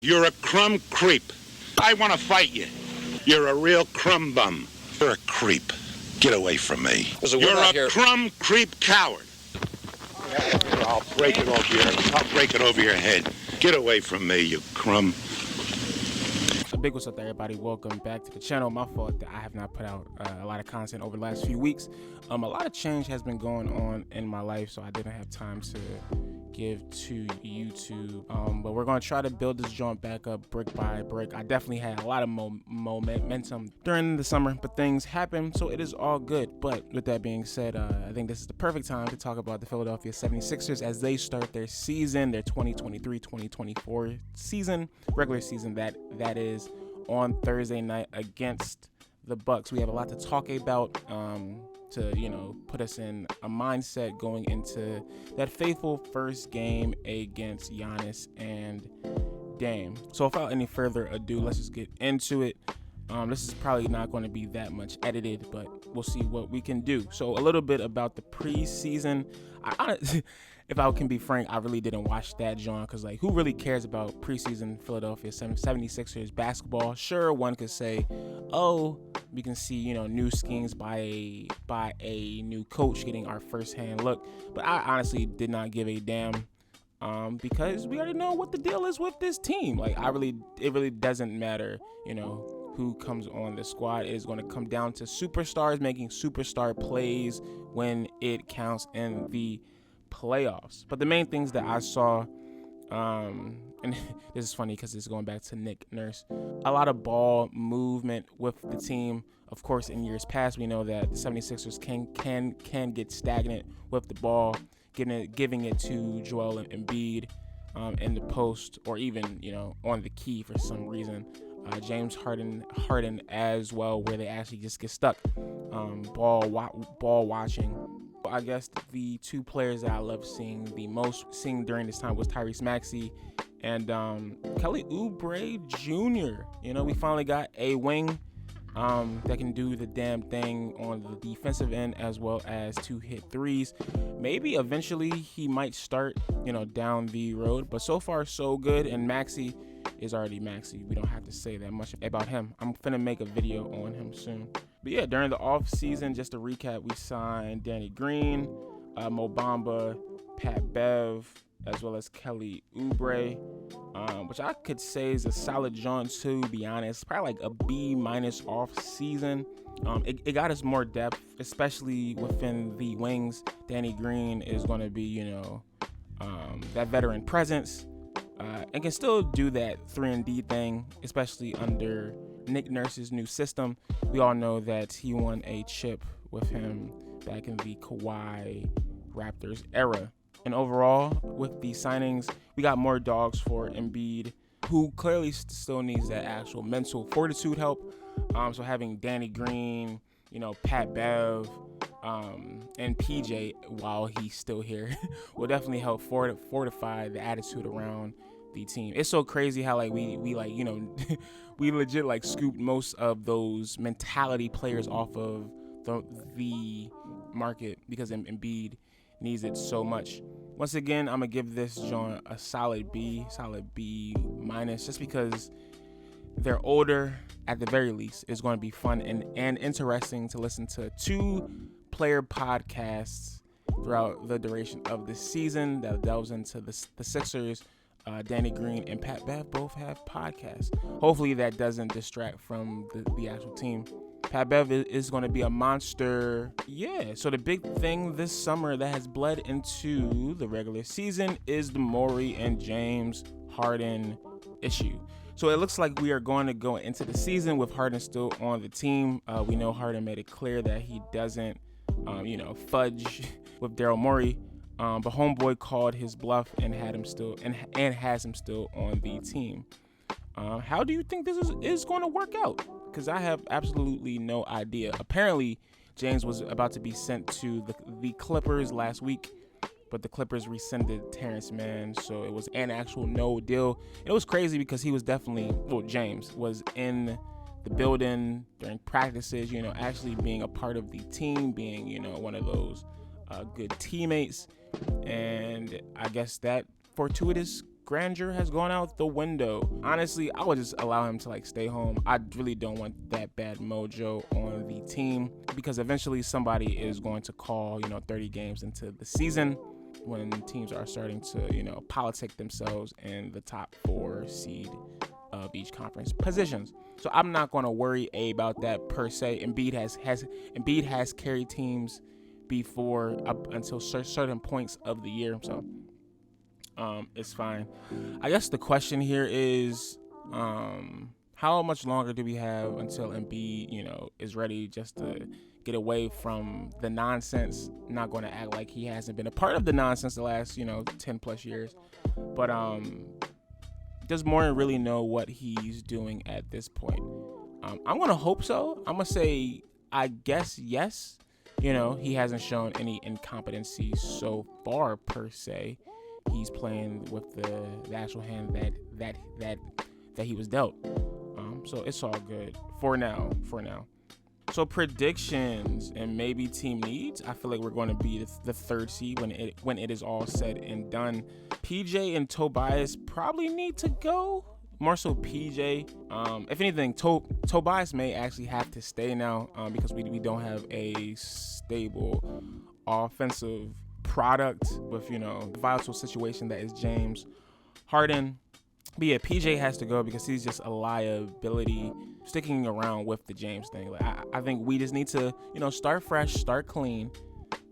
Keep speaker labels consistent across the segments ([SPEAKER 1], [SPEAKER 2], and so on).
[SPEAKER 1] You're a crumb creep. I want to fight you. You're a real crumb bum. You're a creep. Get away from me. You're a crumb creep coward. I'll break it over your head. Get away from me, you crumb.
[SPEAKER 2] A big what's up to everybody. Welcome back to the channel. My fault that I have not put out a lot of content over the last few weeks. A lot of change has been going on in my life, so I didn't have time to give to YouTube. But we're going to try to build this joint back up brick by brick. I definitely had a lot of momentum during the summer, but things happen, so it is all good. But with that being said, I think this is the perfect time to talk about the Philadelphia 76ers as they start their season, their 2023-2024 season, regular season that is on Thursday night against the Bucks. We have a lot to talk about to put us in a mindset going into that faithful first game against Giannis and Dame. So without any further ado, let's just get into it. This is probably not going to be that much edited, but we'll see what we can do. So a little bit about the preseason. If I can be frank, I really didn't watch that, John, because who really cares about preseason Philadelphia 76ers basketball? Sure, one could say, oh, we can see new schemes by a new coach getting our first-hand look, but I honestly did not give a damn. Because we already know what the deal is with this team. It really doesn't matter, who comes on the squad. It is going to come down to superstars making superstar plays when it counts in the playoffs. But the main things that I saw, and this is funny because it's going back to Nick Nurse, a lot of ball movement with the team. Of course, in years past, we know that the 76ers can get stagnant with the ball, giving it to Joel Embiid in the post, or even on the key for some reason. James Harden as well, where they actually just get stuck ball watching. I guess the two players that I love seeing during this time was Tyrese Maxey and Kelly Oubre Jr. We finally got a wing that can do the damn thing on the defensive end as well as to hit threes. Maybe eventually he might start, down the road, but so far so good. And Maxey is already Maxey. We don't have to say that much about him. I'm finna make a video on him soon. But yeah, during the offseason, just to recap, we signed Danny Green, Mo Bamba, Pat Bev, as well as Kelly Oubre, which I could say is a solid jaunt to be honest. Probably like a B- off season. It got us more depth, especially within the wings. Danny Green is going to be, that veteran presence, and can still do that 3-and-D thing, especially under Nick Nurse's new system. We all know that he won a chip with him back in the Kawhi Raptors era. And overall, with the signings, we got more dogs for Embiid, who clearly still needs that actual mental fortitude help. So having Danny Green, Pat Bev, and PJ while he's still here will definitely help fortify the attitude around the team. It's so crazy how we we legit scooped most of those mentality players off of the market because Embiid needs it so much. Once again, I'm gonna give this joint a solid B minus, just because they're older. At the very least, it's going to be fun and interesting to listen to two player podcasts throughout the duration of the season that delves into the Sixers. Danny Green and Pat Bev both have podcasts. Hopefully that doesn't distract from the actual team. Pat Bev is going to be a monster. Yeah, so the big thing this summer that has bled into the regular season is the Morey and James Harden issue. So it looks like we are going to go into the season with Harden still on the team. We know Harden made it clear that he doesn't, fudge with Daryl Morey. But homeboy called his bluff and had him still and has him still on the team. How do you think this is going to work out? Because I have absolutely no idea. Apparently, James was about to be sent to the Clippers last week, but the Clippers rescinded Terrence Mann, so it was an actual no deal. It was crazy because he was James was in the building during practices, actually being a part of the team, being, one of those good teammates. And I guess that fortuitous grandeur has gone out the window. Honestly, I would just allow him to stay home. I really don't want that bad mojo on the team, because eventually somebody is going to call 30 games into the season when teams are starting to politic themselves in the top 4 seed of each conference positions. So I'm not going to worry about that per se. Embiid has carried teams before up until certain points of the year, so it's fine. I guess the question here is, how much longer do we have until Embiid, is ready just to get away from the nonsense? Not going to act like he hasn't been a part of the nonsense the last, 10 plus years. But does Morin really know what he's doing at this point? I'm going to hope so. I'm going to say, I guess, yes. He hasn't shown any incompetency so far, per se. He's playing with the actual hand that he was dealt. So it's all good for now. So predictions and maybe team needs. I feel like we're going to be the 3rd seed when it is all said and done. PJ and Tobias probably need to go. More so PJ. If anything, Tobias may actually have to stay now because we don't have a stable offensive product with the vital situation that is James Harden. But yeah, PJ has to go because he's just a liability sticking around with the James thing. I think we just need to start fresh, start clean,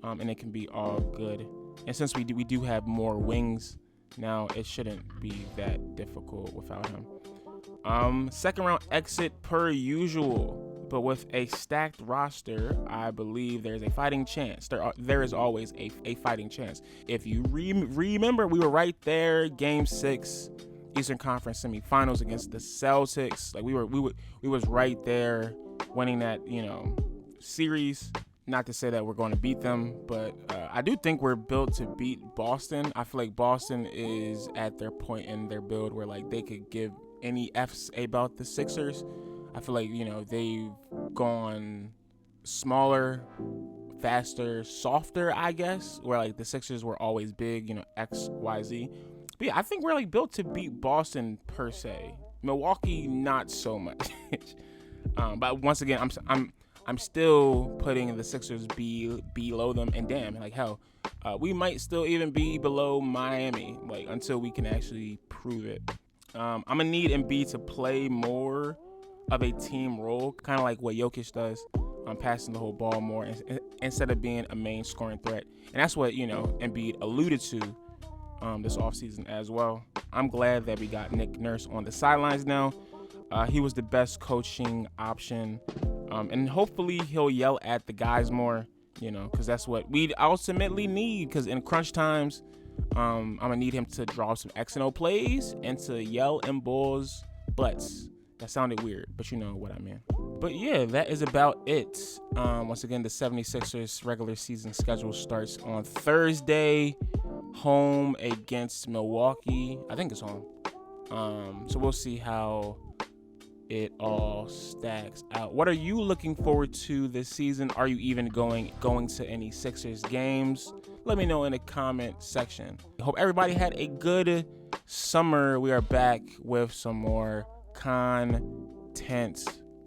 [SPEAKER 2] and it can be all good. And since we do have more wings now, it shouldn't be that difficult without him. Second round exit per usual. But with a stacked roster, I believe there's a fighting chance. There is always a fighting chance. If you remember, we were right there, Game 6, Eastern Conference semifinals against the Celtics. We was right there, winning that series. Not to say that we're going to beat them, but I do think we're built to beat Boston. I feel like Boston is at their point in their build where they could give any F's about the Sixers. I feel like, they've gone smaller, faster, softer, I guess, where the Sixers were always big, X, Y, Z. But yeah, I think we're built to beat Boston per se. Milwaukee, not so much. But once again, I'm still putting the Sixers below them, and damn, hell, we might still even be below Miami, until we can actually prove it. I'm gonna need Embiid to play more of a team role, kind of like what Jokic does, passing the whole ball more instead of being a main scoring threat. And that's what Embiid alluded to this offseason as well. I'm glad that we got Nick Nurse on the sidelines now. He was the best coaching option, and hopefully he'll yell at the guys more, because that's what we ultimately need. Because in crunch times, I'm gonna need him to draw some X and O plays and to yell in Bulls' butts. That sounded weird, but you know what I mean. But yeah, that is about it. Once again, the 76ers regular season schedule starts on Thursday, home against Milwaukee. I think it's home. So we'll see how it all stacks out. What are you looking forward to this season? Are you even going to any Sixers games? Let me know in the comment section. I hope everybody had a good summer. We are back with some more content.